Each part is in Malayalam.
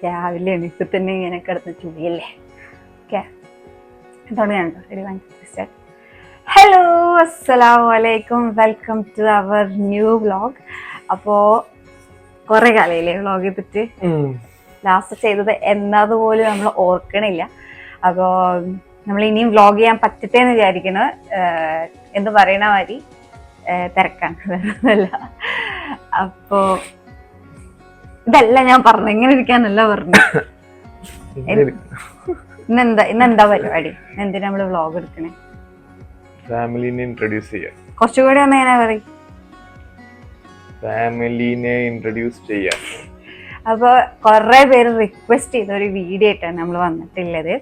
രാവിലെ എണീറ്റ് തന്നെ ഇങ്ങനെ കിടന്ന് ചുഴിയല്ലേ. ഓക്കെ, തുടങ്ങാൻ റെഡി. 1 2 സ്റ്റാർട്ട്. ഹലോ, അസ്സലാമു അലൈക്കും, welcome to our new vlog. അപ്പോൾ കുറേ കാലയില്ലേ വ്ളോഗ് ചെയ്തിട്ട്, ലാസ്റ്റ് ചെയ്തത് എന്നതുപോലും നമ്മൾ ഓർക്കണില്ല. അപ്പോൾ നമ്മൾ ഇനിയും വ്ളോഗ് ചെയ്യാൻ പറ്റട്ടെ എന്ന് വിചാരിക്കണം. എന്ന് പറയണ മാതിരി തിരക്കാണ്, വേറൊന്നുമല്ല. അപ്പോ ഇതല്ല ഞാൻ പറഞ്ഞു, ഇങ്ങനെ ഇരിക്കാനല്ല പറഞ്ഞു. ഇന്നെന്താ പരിപാടി? എന്തിനാ നമ്മള് വ്ളോഗ് എടുക്കണേ? ഫാമിലിനെ ഇൻട്രൊഡ്യൂസ് ചെയ്യാം. കുറച്ചുകൂടി ഒന്ന് എങ്ങനെ പറയും? ഫാമിലിനെ ഇൻട്രൊഡ്യൂസ് ചെയ്യാം. അപ്പൊ കുറെ പേര് റിക്വസ്റ്റ് ചെയ്ത ഒരു വീഡിയോ ആയിട്ടാണ് നമ്മൾ വന്നിട്ടുള്ളത്.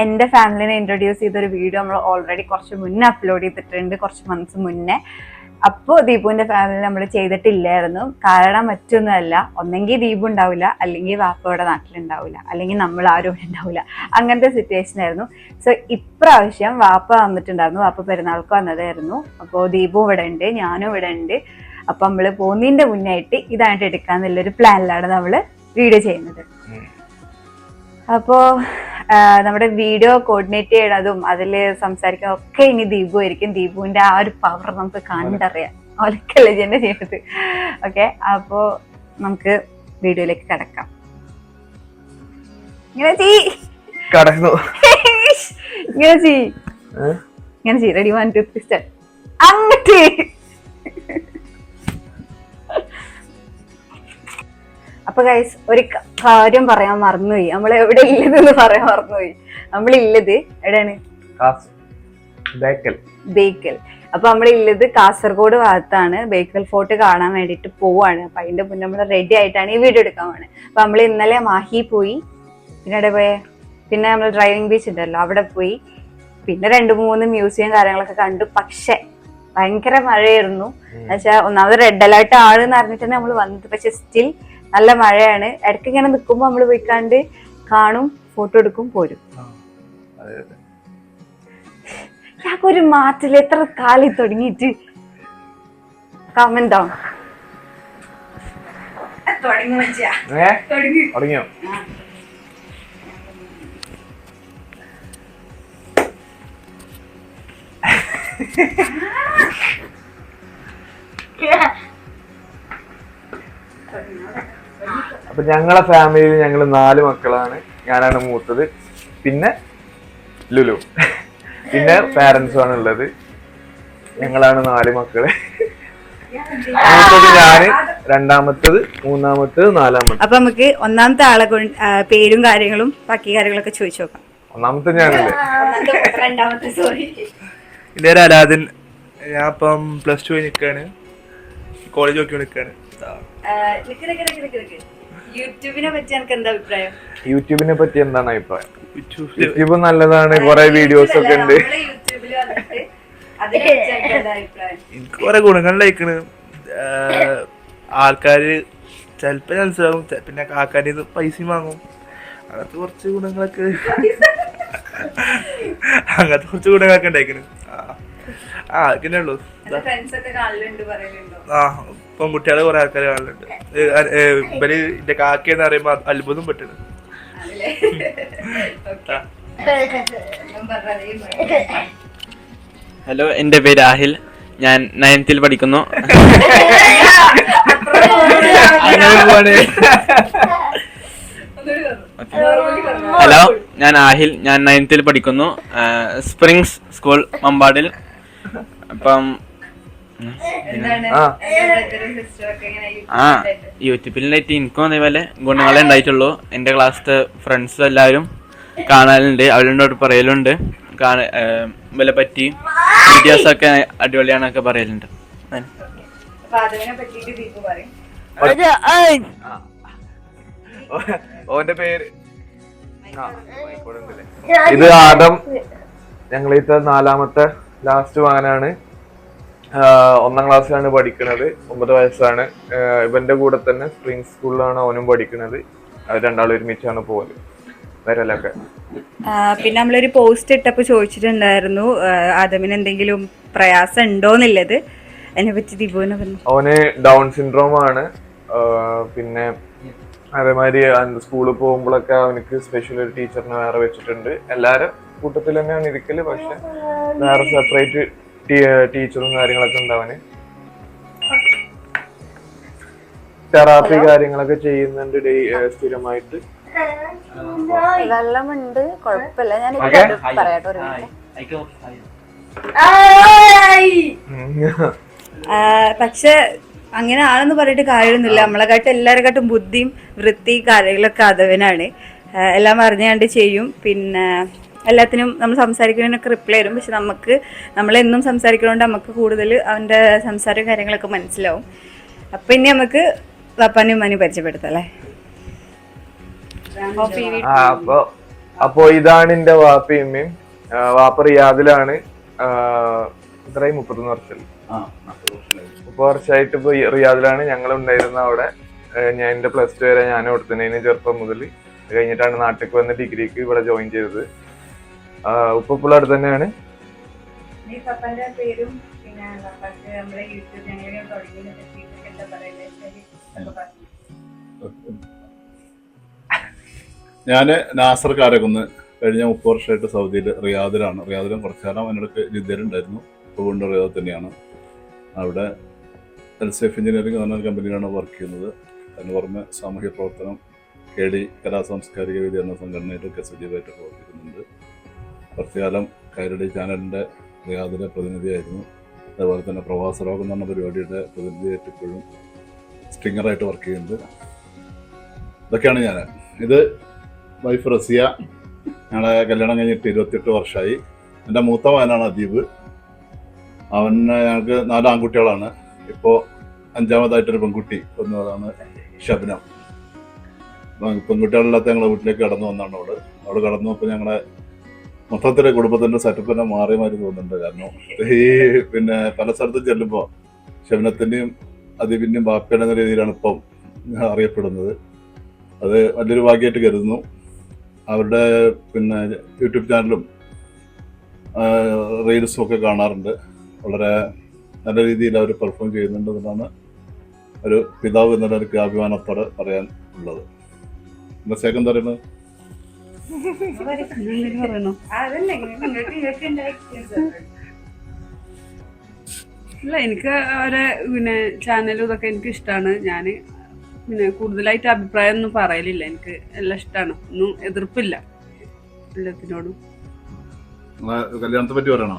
എന്റെ ഫാമിലിനെ ഇൻട്രൊഡ്യൂസ് ചെയ്ത ഒരു വീഡിയോ നമ്മൾ ഓൾറെഡി കുറച്ച് മുന്നേ അപ്ലോഡ് ചെയ്തിട്ടുണ്ട്, കുറച്ച് മന്ത്സ് മുന്നേ. അപ്പോൾ ദീപുവിന്റെ ഫാമിലി നമ്മൾ ചെയ്തിട്ടില്ലായിരുന്നു. കാരണം മറ്റൊന്നുമല്ല, ഒന്നെങ്കിൽ ദീപു ഉണ്ടാവില്ല, അല്ലെങ്കിൽ വാപ്പ ഇവിടെ നാട്ടിലുണ്ടാവില്ല, അല്ലെങ്കിൽ നമ്മൾ ആരും ഇവിടെ ഉണ്ടാവില്ല. അങ്ങനത്തെ സിറ്റുവേഷൻ ആയിരുന്നു. സോ ഇപ്രാവശ്യം വാപ്പ വന്നിട്ടുണ്ടായിരുന്നു, വാപ്പ പെരുന്നാൾക്ക് വന്നതായിരുന്നു. അപ്പോൾ ദീപു ഇവിടെ ഉണ്ട്, ഞാനും ഇവിടെ ഉണ്ട്. അപ്പൊ നമ്മള് പോകുന്നതിന്റെ മുന്നായിട്ട് ഇതായിട്ട് എടുക്കാന്നുള്ളൊരു പ്ലാനിലാണ് നമ്മള് വീഡിയോ ചെയ്യുന്നത്. അപ്പോ നമ്മുടെ വീഡിയോ കോർഡിനേറ്റ് ചെയ്യണതും അതില് സംസാരിക്കുന്നതും ഒക്കെ ഇനി ദീപു ആയിരിക്കും. ദീപുവിന്റെ ആ ഒരു പവർ നമുക്ക് കണ്ടറിയാം, ഒലക്കല്ലേ തന്നെ ചെയ്തത്. ഓക്കെ, അപ്പോ നമുക്ക് വീഡിയോയിലേക്ക് കടക്കാം. ഇങ്ങനെ ചെയ്യ്, റെഡി 1 2 3 സ്റ്റാർട്ട്. അങ്ങട്ട് അപ്പൊ ഗൈസ്, ഒരു കാര്യം പറയാൻ മറന്നുപോയി. നമ്മൾ എവിടെ ഇല്ലതെന്ന് പറയാൻ മറന്നുപോയി. നമ്മളില്ലത് എവിടെയാണ്? ബേക്കൽ. അപ്പൊ നമ്മളില്ലത് കാസർഗോഡ് ഭാഗത്താണ്. ബേക്കൽ ഫോർട്ട് കാണാൻ വേണ്ടിട്ട് പോവാണ്. അപ്പൊ അതിന്റെ മുന്നേ നമ്മൾ റെഡി ആയിട്ടാണ് ഈ വീഡിയോ എടുക്കാൻ പോണത്. അപ്പൊ നമ്മൾ ഇന്നലെ മാഹി പോയി, പിന്നെ അവിടെ പോയ, പിന്നെ നമ്മൾ ഡ്രൈവിംഗ് ബീച്ച് ഉണ്ടല്ലോ അവിടെ പോയി, പിന്നെ 2-3 മ്യൂസിയം കാര്യങ്ങളൊക്കെ കണ്ടു. പക്ഷെ ഭയങ്കര മഴയായിരുന്നു. എന്നുവെച്ചാൽ ഒന്നാമത് റെഡ് അലേർട്ട് ആണെന്ന് അറിഞ്ഞിട്ടാണ് നമ്മൾ വന്നത്. പക്ഷെ സ്റ്റിൽ നല്ല മഴയാണ്. ഇടയ്ക്ക് ഇങ്ങനെ നിൽക്കുമ്പോ നമ്മള് പോയിക്കാണ്ട് കാണും, ഫോട്ടോ എടുക്കും, പോരും. ഒരു മാറ്റില്ല, എത്ര കാലം തുടങ്ങിയിട്ട്. കമന്റ് ഡൗൺ തുടങ്ങിയോ? അപ്പൊ ഞങ്ങളെ ഫാമിലിയിൽ ഞങ്ങള് 4 മക്കളാണ്. ഞാനാണ് മൂത്തത്, പിന്നെ ലുലു, പിന്നെ പാരന്റ്സും ആണ് ഉള്ളത്. ഞങ്ങളാണ് 4 മക്കള്. മൂത്തത് ഞാന്, രണ്ടാമത്തത്, മൂന്നാമത്തത്, നാലാമത്തത്. അപ്പൊ നമുക്ക് ഒന്നാമത്തെ ആളെ പേരും കാര്യങ്ങളും ബാക്കി കാര്യങ്ങളൊക്കെ ചോദിച്ചു നോക്കാം. ഒന്നാമത്തെ ഞാനല്ലേ? രണ്ടാമത്തെ സോറി, എൻ്റെ പേര് അലാദിൻ. ഞാൻ ഇപ്പം +2 കഴിഞ്ഞ് നിൽക്കാണ്, കോളേജ് നോക്കി നിൽക്കാണ്. യൂട്യൂബിനെ പറ്റി എനിക്ക് എന്താ അഭിപ്രായം? യൂട്യൂബിനെ പറ്റി എന്താണ് അഭിപ്രായം? യൂട്യൂബ് നല്ലതാണ്, കുറെ വീഡിയോസ് ഒക്കെ ഉണ്ട്. എനിക്ക് കുറെ ഗുണങ്ങളിലേക്കാണ്. ആൾക്കാര് ചിലപ്പോ മനസ്സിലാവും, പിന്നെ ആൾക്കാര് ഇത് പൈസ വാങ്ങും. അങ്ങനത്തെ കുറച്ച് ഗുണങ്ങളൊക്കെ ഉണ്ടായിക്കണ്. അതൊക്കെ ഉള്ളു. പെൺകുട്ടികളെ കുറെ ആൾക്കാർ കാണലുണ്ട്. ഇവര് എന്റെ കാക്കയെന്ന് പറയുമ്പോ അത്ഭുതം പെട്ടത്. ഹലോ, എൻ്റെ പേര് ആഹിൽ. ഞാൻ 9th പഠിക്കുന്നു. ഹലോ, ഞാൻ ആഹിൽ. ഞാൻ 9th പഠിക്കുന്നു, സ്പ്രിങ്സ് സ്കൂൾ മമ്പാടിൽ. അപ്പം യൂട്യൂബിലായിട്ട് എനിക്കും അതേപോലെ ഗുണങ്ങളെ ഉണ്ടായിട്ടുള്ളൂ. എൻ്റെ ക്ലാസ്സിലെ ഫ്രണ്ട്സും എല്ലാവരും കാണലുണ്ട്, അവരോട് പറയലുണ്ട്. ഇവരെ പറ്റി വീഡിയോസൊക്കെ അടിപൊളിയാണൊക്കെ പറയലുണ്ട്. ഓന്റെ പേര് ഇത് ആദം. ഞങ്ങളിത്തെ 4ാമത്തെ ലാസ്റ്റ് മകനാണ്. 1ാം ക്ലാസ്സിലാണ് പഠിക്കുന്നത്, 9 വയസ്സാണ്. ഇവന്റെ കൂടെ തന്നെ സ്പ്രിംഗ് സ്കൂളിലാണ് അവനും പഠിക്കുന്നത്. അവർ രണ്ടാളും ഒരുമിച്ചാണ് പോകുന്നത് വരലൊക്കെ. പിന്നെ നമ്മളൊരു പോസ്റ്റ് ഇട്ടപ്പോ ചോദിച്ചിട്ടുണ്ടായിരുന്നു ആദമിന് എന്തെങ്കിലും പ്രയാസം ഉണ്ടോന്നുള്ളത്. അതിനെ പറ്റി ദീപുവിനെ പറഞ്ഞു. അവന് ഡൗൺ സിൻഡ്രോം ആണ്. പിന്നെ അതേമാതിരി സ്കൂളിൽ പോകുമ്പോഴൊക്കെ അവനക്ക് സ്പെഷ്യൽ ഒരു ടീച്ചറിനെ വേറെ വെച്ചിട്ടുണ്ട്. എല്ലാരും കൂട്ടത്തിൽ തന്നെയാണ് ഇരിക്കല്, പക്ഷെ വേറെ സെപ്പറേറ്റ് ടീച്ചറും കാര്യങ്ങളൊക്കെ ഉണ്ട്. അവന് തെറാപ്പി കാര്യങ്ങളൊക്കെ ചെയ്യുന്നുണ്ട് സ്ഥിരമായിട്ട്. വെള്ളമുണ്ട്, കുഴപ്പമില്ല. ഞാൻ പറയാട്ടോ ഒരു പക്ഷെ അങ്ങനെ ആണെന്ന് പറഞ്ഞിട്ട് കാര്യമൊന്നുമില്ല. നമ്മളെക്കാട്ടും എല്ലാവരെക്കാട്ടും ബുദ്ധിയും വൃത്തി കാര്യങ്ങളൊക്കെ അതവനാണ്. എല്ലാം അറിഞ്ഞാണ്ട് ചെയ്യും. പിന്നെ എല്ലാത്തിനും നമ്മൾ സംസാരിക്കുന്നതിനൊക്കെ റിപ്ലൈ തരും. പക്ഷെ നമ്മളെന്നും സംസാരിക്കുന്നതുകൊണ്ട് നമുക്ക് കൂടുതൽ അവൻ്റെ സംസാരവും കാര്യങ്ങളൊക്കെ മനസ്സിലാവും. അപ്പം ഇനി നമുക്ക് പപ്പാനും ഉമ്മാനും പരിചയപ്പെടുത്താം അല്ലേ? അപ്പൊ ഇതാണ് എന്റെ വാപ്പയും ഉമ്മയും. വാപ്പ റിയാദിലാണ്. ഇത്രയും 31 വർഷം 30 വർഷമായിട്ട് ഇപ്പൊ റിയാദിലാണ്. ഞങ്ങൾ ഉണ്ടായിരുന്ന അവിടെ. ഞാൻ എന്റെ +2 വരെ ഞാൻ കൊടുത്തതിന് ചെറുപ്പം മുതൽ. കഴിഞ്ഞിട്ടാണ് നാട്ടിലേക്ക് വന്ന് ഡിഗ്രിക്ക് ഇവിടെ ജോയിൻ ചെയ്തത്. ഉപ്പുള്ള അടുത്ത് തന്നെയാണ്. ഞാന് നാസർ കാരകുന്ന്. കഴിഞ്ഞ 30 വർഷമായിട്ട് സൗദിയിൽ റിയാദിലാണ്. റിയാദിലും കുറച്ചു കാലം അതിനിടയ്ക്ക് ജിദ്ദയിലുണ്ടായിരുന്നു. ഇപ്പോൾ കൊണ്ട് റിയാദ് തന്നെയാണ്. അവിടെ എൽസേഫ് എഞ്ചിനീയറിംഗ് എന്ന കമ്പനിയിലാണ് വർക്ക് ചെയ്യുന്നത്. അതിന് പുറമെ സാമൂഹ്യ പ്രവർത്തനം, KD കലാ സാംസ്കാരിക വേദി എന്ന സംഘടനയിലൊക്കെ സജീവമായിട്ട് പ്രവർത്തിക്കുന്നുണ്ട്. കുറച്ചു കാലം കൈരളി ചാനലിൻ്റെ റിയാദിലെ പ്രതിനിധിയായിരുന്നു. അതുപോലെ തന്നെ പ്രവാസ ലോകം എന്ന് പറഞ്ഞ പരിപാടിയുടെ പ്രതിനിധിയായിട്ട് ഇപ്പോഴും സ്ട്രിങ്ങറായിട്ട് വർക്ക് ചെയ്യുന്നത്. ഇതൊക്കെയാണ് ഞാൻ. ഇത് വൈഫ് റസിയ. ഞങ്ങളെ കല്യാണം കഴിഞ്ഞിട്ട് 28 വർഷമായി. എൻ്റെ മൂത്ത മകനാണ് അദീബ്. ഞങ്ങൾക്ക് 4 ആൺകുട്ടികളാണ്. ഇപ്പോൾ 5ാമതായിട്ടൊരു പെൺകുട്ടി വന്നതാണ് ഷബ്നം. പെൺകുട്ടികളില്ലാത്ത ഞങ്ങളെ വീട്ടിലേക്ക് കടന്നു വന്നാണ് അവള് കടന്നു വന്നപ്പോൾ ഞങ്ങളെ മൊത്തത്തിലെ കുടുംബത്തിൻ്റെ സെറ്റപ്പ് തന്നെ മാറി തോന്നുന്നുണ്ട്. കാരണം പിന്നെ പല സ്ഥലത്തും ചെല്ലുമ്പോൾ ഷബ്നത്തിൻ്റെയും അദീബിൻ്റെയും ബാപ്പയുടെ എന്ന രീതിയിലാണ് ഇപ്പം അറിയപ്പെടുന്നത്. അത് വലിയൊരു ഭാഗ്യമായിട്ട് കരുതുന്നു. അവരുടെ പിന്നെ യൂട്യൂബ് ചാനലും റീൽസും ഒക്കെ കാണാറുണ്ട്. വളരെ നല്ല രീതിയിൽ അവർ പെർഫോം ചെയ്യുന്നുണ്ടെന്നാണ് ഒരു പിതാവ് എന്നുള്ള എനിക്ക് അഭിമാനത്തോടെ പറയാൻ ഉള്ളത്. എന്താ ശേഖം എന്താ പറയുന്നത്? ഇല്ല, എനിക്ക് അവരെ പിന്നെ ചാനലും ഇതൊക്കെ എനിക്ക് ഇഷ്ടമാണ്. ഞാൻ പിന്നെ കൂടുതലായിട്ട് അഭിപ്രായം ഒന്നും പറയലില്ല. എനിക്ക് എല്ലാം ഇഷ്ടമാണ്. ഒന്നും എതിർപ്പില്ല എല്ലാത്തിനോടും. കല്യാണത്തെ പറ്റി പറയണോ?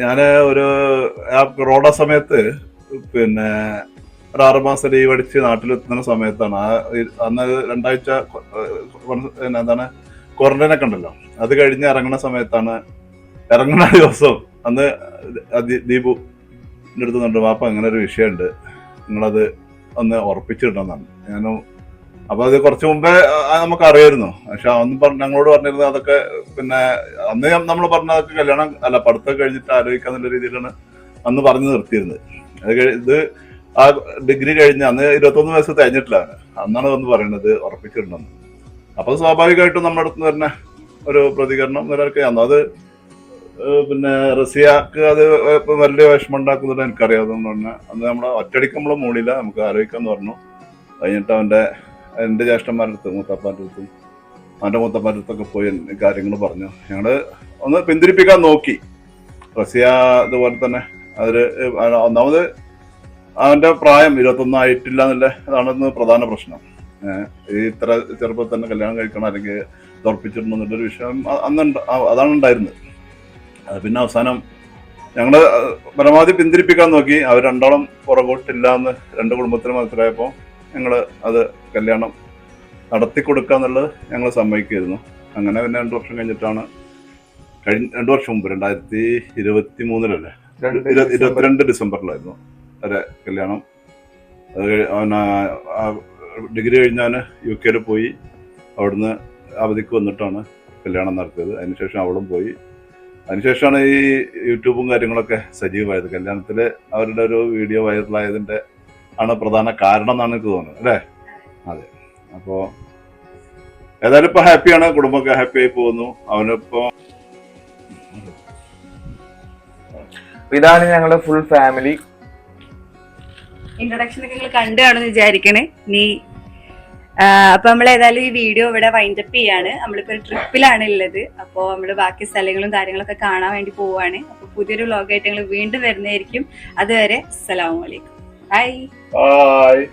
ഞാന് ആ കൊറോണ സമയത്ത് പിന്നെ ഒരു 6 മാസം ലീവ് അടിച്ച് നാട്ടിലെത്തുന്ന സമയത്താണ്. അന്ന് 2 ആഴ്ച എന്താണ് ക്വാറന്റൈനൊക്കെ ഉണ്ടല്ലോ. അത് കഴിഞ്ഞ് ഇറങ്ങുന്ന സമയത്താണ്. ഇറങ്ങുന്ന ദിവസം അന്ന് ദീപു എൻ്റെ അടുത്ത് കണ്ടു, വാപ്പ അങ്ങനെ ഒരു വിഷയമുണ്ട്, നിങ്ങളത് ഒന്ന് ഉറപ്പിച്ചിടണമെന്നാണ്. ഞാനും അപ്പൊ അത് കുറച്ച് മുമ്പേ നമുക്കറിയായിരുന്നു. പക്ഷെ ഞങ്ങളോട് പറഞ്ഞിരുന്നത് അതൊക്കെ പിന്നെ അന്ന് നമ്മൾ പറഞ്ഞതൊക്കെ കല്യാണം അല്ല പഠിത്തം കഴിഞ്ഞിട്ട് ആലോചിക്കാന്നുള്ള രീതിയിലാണ് അന്ന് പറഞ്ഞു നിർത്തിയിരുന്നത്. ഇത് ആ ഡിഗ്രി കഴിഞ്ഞ് അന്ന് 21 വയസ്സ് തികഞ്ഞിട്ടില്ല. അന്നാണ് വന്ന് പറയുന്നത് ഉറപ്പിച്ചിട്ടുണ്ടെന്ന്. അപ്പൊ സ്വാഭാവികമായിട്ടും നമ്മുടെ അടുത്ത് തന്നെ ഒരു പ്രതികരണം നിലനിൽക്കെ. അത് പിന്നെ റസിയാക്ക് അത് വലിയ വിഷമം ഉണ്ടാക്കുന്നത് എനിക്കറിയാവുന്ന പറഞ്ഞാൽ അന്ന് നമ്മളെ ഒറ്റയടിക്ക് നമ്മൾ മൂളില്ല, നമുക്ക് ആലോചിക്കാന്ന് പറഞ്ഞു. കഴിഞ്ഞിട്ട് എൻ്റെ ജ്യേഷ്ഠന്മാരുടെ അടുത്ത് മൂത്തപ്പാൻ്റെ അടുത്തും അവൻ്റെ മൂത്തപ്പാൻ്റെ അടുത്തൊക്കെ പോയി കാര്യങ്ങൾ പറഞ്ഞു. ഞങ്ങൾ ഒന്ന് പിന്തിരിപ്പിക്കാൻ നോക്കി. റസിയ അതുപോലെ തന്നെ ഒന്നാമത് അവൻ്റെ പ്രായം 21 ആയിട്ടില്ല എന്നുള്ള അതാണെന്ന് പ്രധാന പ്രശ്നം. ഇത്ര ചെറുപ്പത്തിൽ തന്നെ കല്യാണം കഴിക്കണം അല്ലെങ്കിൽ ഉറപ്പിച്ചിടണം എന്നുള്ളൊരു വിഷയം അതാണ് ഉണ്ടായിരുന്നത്. പിന്നെ അവസാനം ഞങ്ങൾ പരമാവധി പിന്തിരിപ്പിക്കാൻ നോക്കി. അവർ രണ്ടാളും പുറകോട്ടില്ല എന്ന് 2 കുടുംബത്തിന് മനസ്സിലായപ്പോൾ ഞങ്ങൾ അത് കല്യാണം നടത്തി കൊടുക്കുക എന്നുള്ളത് ഞങ്ങൾ സമ്മതിക്കുമായിരുന്നു. അങ്ങനെ പിന്നെ 2 വർഷം കഴിഞ്ഞിട്ടാണ് 2 വർഷം മുമ്പ് 2023 22 ഡിസംബറിലായിരുന്നു അവരെ കല്യാണം. ഡിഗ്രി കഴിഞ്ഞാൽ UK പോയി. അവിടുന്ന് അവധിക്ക് വന്നിട്ടാണ് കല്യാണം നടത്തിയത്. അതിനുശേഷം അവളും പോയി. അതിനുശേഷമാണ് ഈ യൂട്യൂബും കാര്യങ്ങളൊക്കെ സജീവമായത്. കല്യാണത്തിൽ അവരുടെ ഒരു വീഡിയോ വൈറലായതിൻ്റെ ആണ് പ്രധാന കാരണം എന്നാണ് എനിക്ക് തോന്നുന്നത് അല്ലേ? അതെ. അപ്പോൾ ഏതായാലും ഇപ്പൊ ഹാപ്പിയാണ്, കുടുംബമൊക്കെ ഹാപ്പി ആയി പോകുന്നു. അവനിപ്പോ ഇതാണ് ഞങ്ങളുടെ ഫുൾ ഫാമിലി. ഇൻട്രൊഡക്ഷൻ ഒക്കെ നിങ്ങൾ കണ്ടു കാണുമെന്ന് വിചാരിക്കണേ. നീ അപ്പൊ നമ്മൾ ഏതായാലും ഈ വീഡിയോ ഇവിടെ വൈൻഡപ്പ് ചെയ്യാണ്. നമ്മളിപ്പോ ഒരു ട്രിപ്പിലാണ് ഉള്ളത്. അപ്പോൾ നമ്മള് ബാക്കി സ്ഥലങ്ങളും കാര്യങ്ങളൊക്കെ കാണാൻ വേണ്ടി പോവാണ്. അപ്പൊ പുതിയൊരു വ്ലോഗായിട്ട് ഞങ്ങൾ വീണ്ടും വരുന്നതായിരിക്കും. അതുവരെ അസ്സലാമു അലൈക്കും. ബൈ. ബൈ.